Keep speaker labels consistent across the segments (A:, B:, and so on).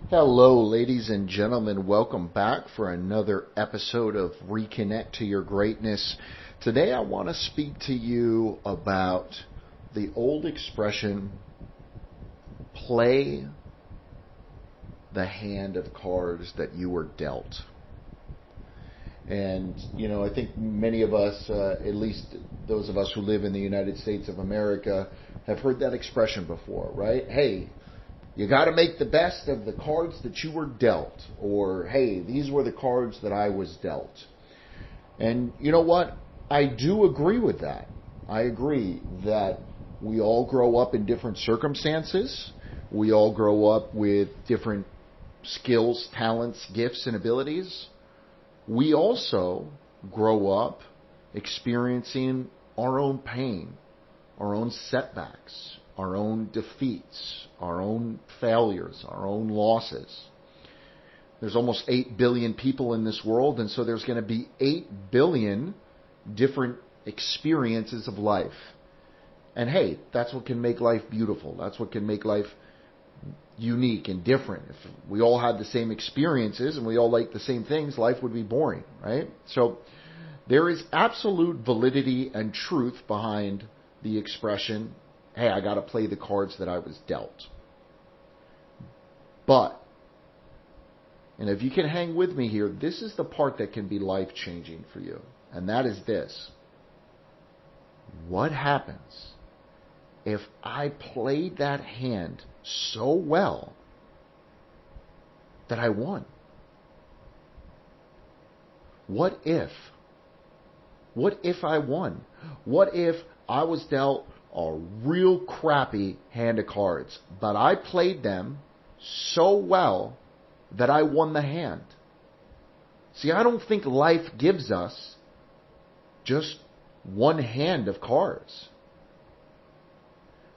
A: Hello, ladies and gentlemen. Welcome back for another episode of Reconnect to Your Greatness. Today I want to speak to you about the old expression, play the hand of cards that you were dealt. And, I think many of us, at least those of us who live in the United States of America, have heard that expression before, right? Hey, you got to make the best of the cards that you were dealt. Or, hey, these were the cards that I was dealt. And you know what? I do agree with that. I agree that we all grow up in different circumstances. We all grow up with different skills, talents, gifts, and abilities. We also grow up experiencing our own pain, our own setbacks, our own defeats, our own failures, our own losses. There's almost 8 billion people in this world, and so there's going to be 8 billion different experiences of life. And hey, that's what can make life beautiful. That's what can make life unique and different. If we all had the same experiences and we all liked the same things, life would be boring, right? So there is absolute validity and truth behind the expression, hey, I got to play the cards that I was dealt. But, and if you can hang with me here, this is the part that can be life-changing for you. And that is this. What happens if I played that hand so well that I won? What if? What if I won? What if I was dealt a real crappy hand of cards, but I played them so well that I won the hand? See, I don't think life gives us just one hand of cards.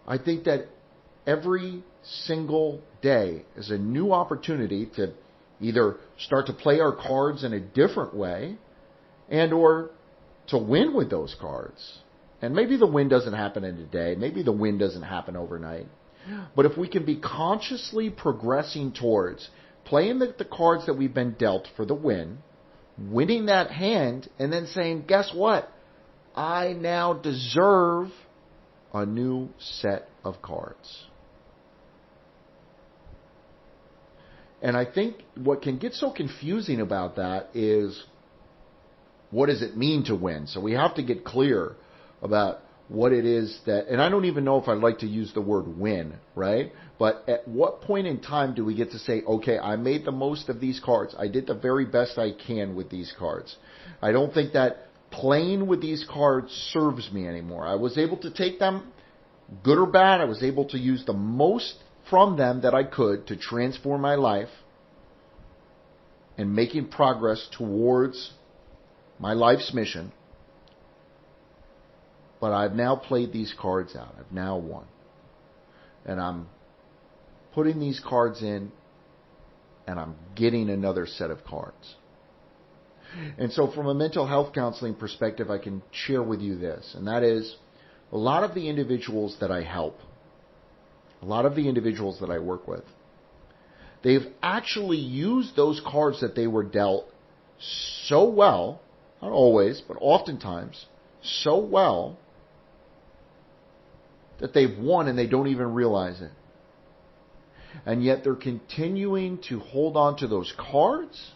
A: I think that every single day is a new opportunity to either start to play our cards in a different way and or to win with those cards. And maybe the win doesn't happen in a day. Maybe the win doesn't happen overnight. But if we can be consciously progressing towards playing the cards that we've been dealt for the win, winning that hand, and then saying, guess what? I now deserve a new set of cards. And I think what can get so confusing about that is, what does it mean to win? So we have to get clear about what it is that, and I don't even know if I'd like to use the word win, right? But at what point in time do we get to say, okay, I made the most of these cards. I did the very best I can with these cards. I don't think that playing with these cards serves me anymore. I was able to take them, good or bad. I was able to use the most from them that I could to transform my life and making progress towards my life's mission. But I've now played these cards out. I've now won. And I'm putting these cards in, and I'm getting another set of cards. And so from a mental health counseling perspective, I can share with you this, and that is a lot of the individuals that I help, a lot of the individuals that I work with, they've actually used those cards that they were dealt so well, not always, but oftentimes, so well that they've won and they don't even realize it. And yet they're continuing to hold on to those cards,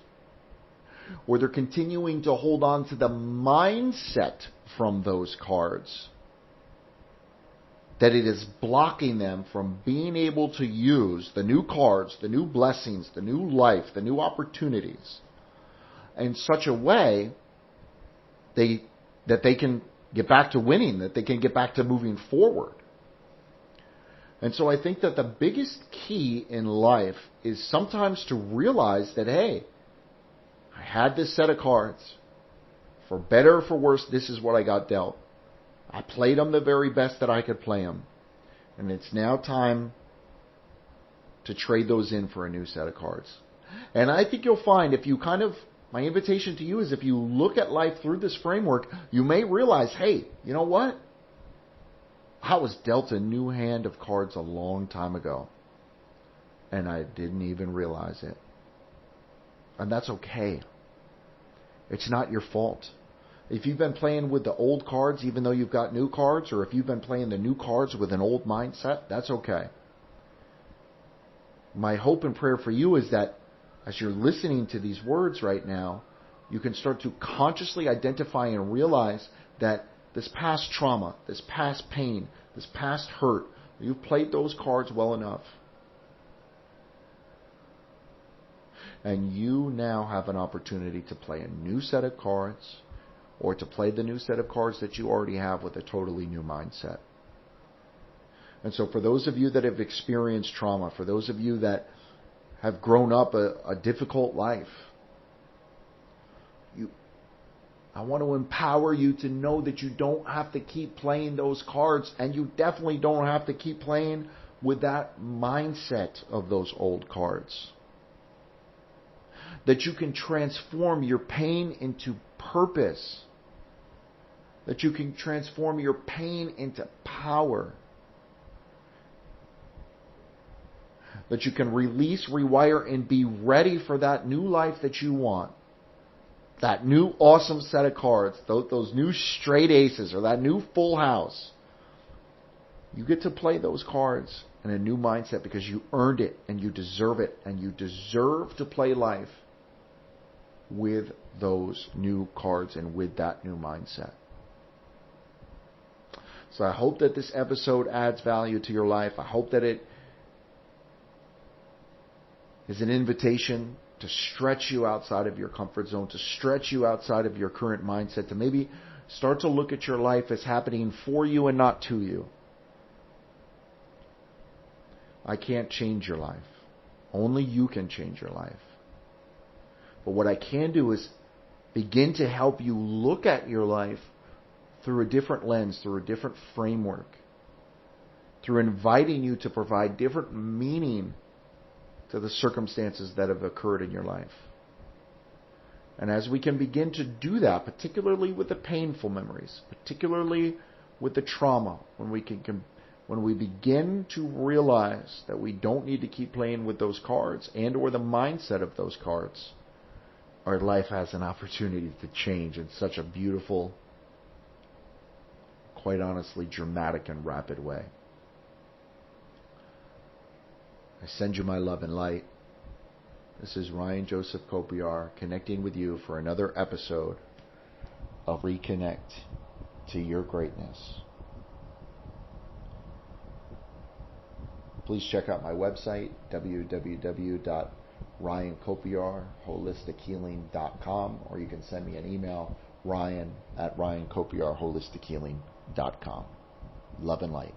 A: or they're continuing to hold on to the mindset from those cards that it is blocking them from being able to use the new cards, the new blessings, the new life, the new opportunities in such a way that they can get back to winning, that they can get back to moving forward. And so I think that the biggest key in life is sometimes to realize that, hey, I had this set of cards. For better or for worse, this is what I got dealt. I played them the very best that I could play them. And it's now time to trade those in for a new set of cards. And I think you'll find if you my invitation to you is if you look at life through this framework, you may realize, hey, you know what? I was dealt a new hand of cards a long time ago. and I didn't even realize it. And that's okay. It's not your fault. If you've been playing with the old cards, even though you've got new cards, or if you've been playing the new cards with an old mindset, that's okay. My hope and prayer for you is that as you're listening to these words right now, you can start to consciously identify and realize that this past trauma, this past pain, this past hurt, you've played those cards well enough. And you now have an opportunity to play a new set of cards, or to play the new set of cards that you already have with a totally new mindset. And so for those of you that have experienced trauma, for those of you that have grown up a difficult life, I want to empower you to know that you don't have to keep playing those cards, and you definitely don't have to keep playing with that mindset of those old cards. That you can transform your pain into purpose. That you can transform your pain into power. That you can release, rewire, and be ready for that new life that you want. That new awesome set of cards, those new straight aces, or that new full house. You get to play those cards in a new mindset because you earned it, and you deserve it, and you deserve to play life with those new cards and with that new mindset. So I hope that this episode adds value to your life. I hope that it is an invitation to stretch you outside of your comfort zone, to stretch you outside of your current mindset, to maybe start to look at your life as happening for you and not to you. I can't change your life. Only you can change your life. But what I can do is begin to help you look at your life through a different lens, through a different framework, through inviting you to provide different meaning to the circumstances that have occurred in your life. And as we can begin to do that, particularly with the painful memories, particularly with the trauma, when we begin to realize that we don't need to keep playing with those cards and or the mindset of those cards, our life has an opportunity to change in such a beautiful, quite honestly, dramatic and rapid way. I send you my love and light. This is Ryan Joseph Kopiar connecting with you for another episode of Reconnect to Your Greatness. Please check out my website, www.ryankopiarholistichealing.com, or you can send me an email, ryan@ryankopiarholistichealing.com. Love and light.